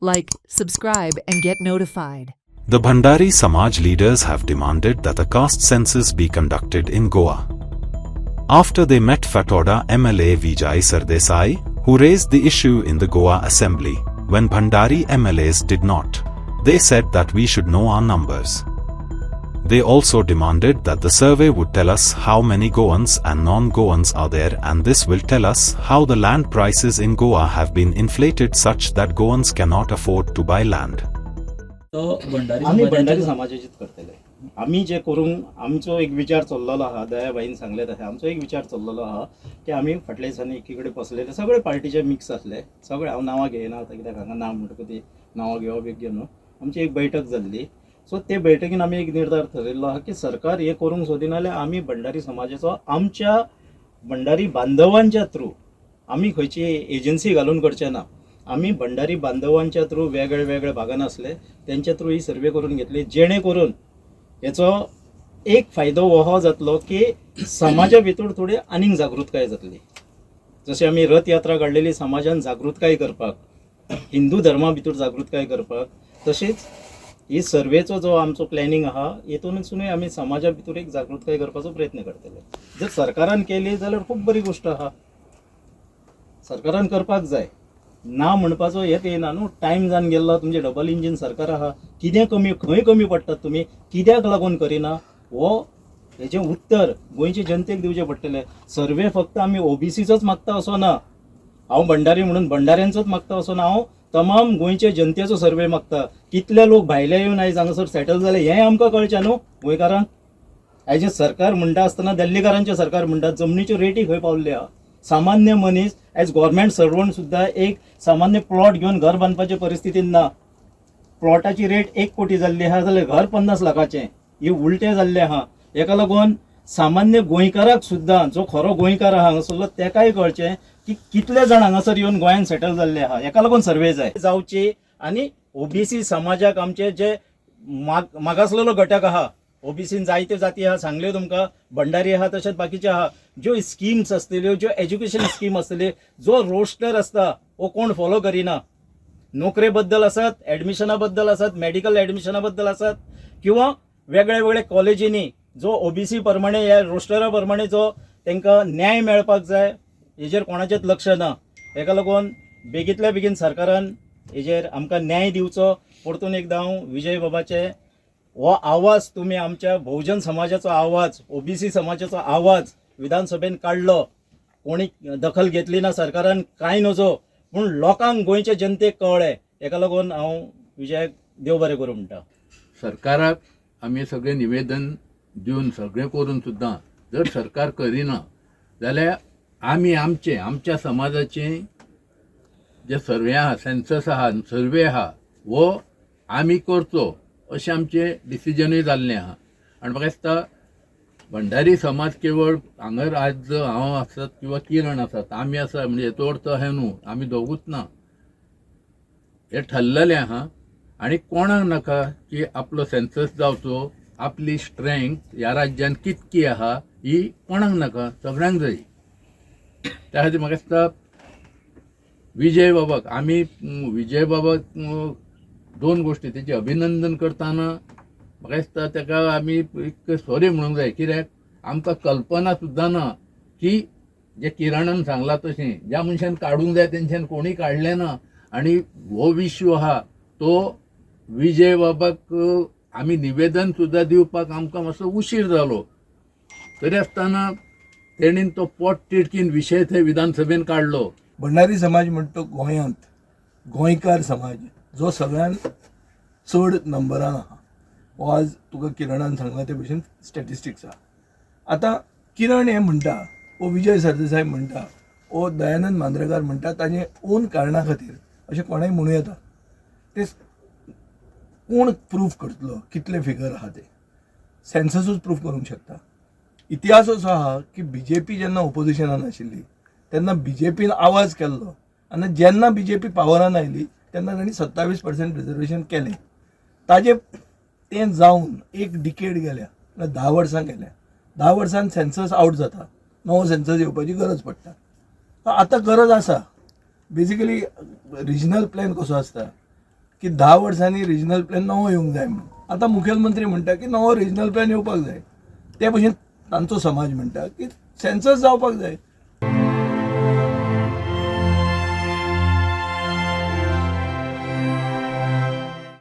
Like, subscribe and get notified. The Bhandari Samaj leaders have demanded that a caste census be conducted in Goa. After they met Fatoda MLA Vijay Sardesai, who raised the issue in the Goa Assembly, when Bhandari MLAs did not, they said that we should know our numbers. They also demanded that the survey would tell us how many Goans and non-Goans are there, and this will tell us how the land prices in Goa have been inflated such that Goans cannot afford to buy land. आम्ही भंडारी समाजाचीच करतले. आम्ही जे करून आमचो एक विचार चल्लेलो आहा, दयाबाईन सांगले तशें आमचो एक विचार चल्लेलो आहा की आम्ही फाटल्या दिसांनी एकीकडे बसलेले सगळे पार्टीचे मिक्स आसले. सगळे हांव नांवां घेयना आतां कित्याक हांगा नांव म्हणटकूच ती नांवां घेवप योग्य न्हू. आमची एक बैठक जाल्ली. सो ते बैठकीन आमी एक निर्धार थरयल्लो आहा की सरकार हे करूंक सोदिना जाल्यार आमी भंडारी समाजाचो आमच्या भंडारी बांधवांच्या थ्रू आमी खंयची एजन्सी घालून करचे ना. आम्ही भंडारी बांधवांच्या थ्रू वेगळे वेगळे भागान असले त्यांच्या थ्रू ही सर्वे करून घेतली, जेणे करून याचो एक फायदो हो जातलो की समाजा भितर थोडी आनीक जागृतकाय जातली. जशें आमी रथ यात्रा काडलेली समाजान जागृतकाय करपाक, हिंदू धर्मा भितर जागृतकाय करपाक, तशीच ही सर्वेचो जो आमचो प्लॅनिंग आहा हेतूनसूनय आमी समाजा भितर एक जागृतकाय करपाचो प्रयत्न करतले. जर सरकारान केली जाल्यार खूब बरी गोष्ट आहा, सरकारान करपाक जाय. ना म्हणपाचो हेत येना न्हू. टायम जावन गेल्लो, तुमचे डबल इंजीन सरकार आहा, कितें कमी खंय कमी पडटात तुमी, कित्याक लागून करिना हो हेचें उत्तर गोंयचे जनतेक दिवचें पडटलें. सर्वे फक्त आमी ओबीसीचोच मागता असो ना, हांव भंडारी म्हणून भंडाऱ्यांचोच मागता असो ना, हांव तमाम गोंयचे जनतेचो सर्वे मागता. कितले लोक भायले येवन आयज हांगासर सेटल जाले हें आमकां कळचें न्हू गोंयकारांक. आयज सरकार म्हणटा आसतना दिल्लीकारांचें सरकार म्हणटा जमनीच्यो रेटी खंय पावल्ले आहा. सामान्य मनीस एज गव्हर्मेंट सर्वंट सुद्धा एक सामान्य प्लॉट घेऊन घर बांधपाच्या परिस्थितीन ना. प्लॉटाची रेट 1 कोटी जाल्ली आहा जाल्यार घर 50 लाखाचें. हे उलटें जाल्लें आहा. हेका लागून सामान्य गोंयकाराक सुद्दां जो खरो गोंयकार आहा हांगासरलो तेकाय कळचें की कितले जाण हांगासर येवन गोंयान सेटल जाल्ले आहा. हेका लागून सर्वे जाय जावची. आनी ओबीसी समाजाक आमचे जे मागासलेलो घटक आहा, ओबीसीन जायत्यो जाती आहा, सांगल्यो तुमकां, भंडारी आहा तशेंच बाकीचे आहा, ज्यो स्किम्स आसतल्यो, ज्यो एज्युकेशन स्कीम आसतली, जो रोस्टर आसता हो कोण फॉलो करिना. नोकरे बद्दल आसत, ऍडमिशना बद्दल आसत, मेडिकल ऍडमिशना बद्दल आसत, किंवा वेगळे वेगळे कॉलेजींनी जो ओबीसी प्रमाणे ह्या रोस्टरा प्रमाणे जो तांकां न्याय मेळपाक जाय हेजेर कोणाचेच लक्ष ना. हेका लागून बेगींतल्या बेगीन सरकारान हेजेर आमकां न्याय दिवचो. परतून एकदां हांव विजय बाबाचे हो आवाज, तुम्ही आमच्या बहुजन समाजाचो आवाज, ओबीसी समाजाचो आवाज विधानसभेन काढलो, कोणी दखल घेतली ना सरकारान, कांय नजो, पूण लोकांक गोंयच्या जनतेक कळ्ळें. हेका लागून हांव विजयाक देव बरें करूं म्हणटा. सरकाराक आमी सगळें निवेदन दिवन सगळें करून सुद्दां जर सरकार करिना जाल्यार आमी आमच्या समाजाचें जे सर्वे आहा, सेन्सस आहा, सर्वे आहा, वो आमी करचो अशें आमचें डिसिजनूय जाल्लें आहा. आनी म्हाका दिसता भंडारी समाज केवळ हांगर आज हांव आसत किंवा किरण आसत, आमी आसा म्हणजे हेचो अर्थ हें न्हू, आमी दोगूच ना. हें ठरलेलें आहा. आनी कोणाक नाका की आपलो सेन्सस जावचो, आपली स्ट्रेंथ ह्या राज्यान कितकी आहा ही कोणाक नाका, सगळ्यांक जाय. त्या खातीर म्हाका दिसता विजय बाबाक आमी दोन गोष्टी तेचे अभिनंदन करताना म्हाका दिसता ताका आमी एक सॉरी म्हणूंक जाय. कित्याक आमकां कल्पना सुद्दां ना की जे किरणान सांगला तशें ज्या मनशान काडूंक जाय तेंच्यान कोणी काडलें ना. आनी हो विशू आहा तो विजय बाबाक आमी निवेदन सुद्दां दिवपाक आमकां मातसो उशीर जालो. तरी आसतना तेणीन तो पोट तिडकीन विशय थंय विधानसभेन काडलो. भंडारी समाज म्हणटा गोंयांत गोंयकार समाज जो सगळ्यान चड नंबरान आहा. हो आज तुका किरणान सांगला ते भशेन स्टॅटिस्टिक्स आहा. आतां किरण हें म्हणटा, वो विजय सरदेसाय म्हणटा, वो दयानंद मांद्रेकार म्हणटा, ताजे ओन कारणा खातीर अशें कोणाय म्हणूं येता. ते कोण प्रूफ करतलो कितले फिगर आहा ते? सेन्ससूच प्रूफ करूंक शकता. इतिहास असो आहा की बीजेपी जेन्ना ओपोजिशनान आशिल्ली तेन्ना बीजेपीन आवाज केल्लो, आनी जेन्ना बीजेपी पावरान आयली तेन्ना तांणी 27% रिजर्वेशन केलें. ताजे तें जावन एक डिकेड गेल्या, 10 वर्सां गेल्या. 10 वर्सान सेन्सस आउट जाता, नवो सेन्सस येवपाची गरज पडटा. आतां गरज आसा. बेजिकली रिजनल प्लॅन कसो आसता, की 10 वर्सांनी रिजनल प्लॅन नवो येवंक जाय म्हणून. आतां मुखेलमंत्री म्हणटा की नवो रिजनल प्लॅन येवपाक जाय. ते भशेन तांचो समाज म्हणटा की सेन्सस जावपाक जाय.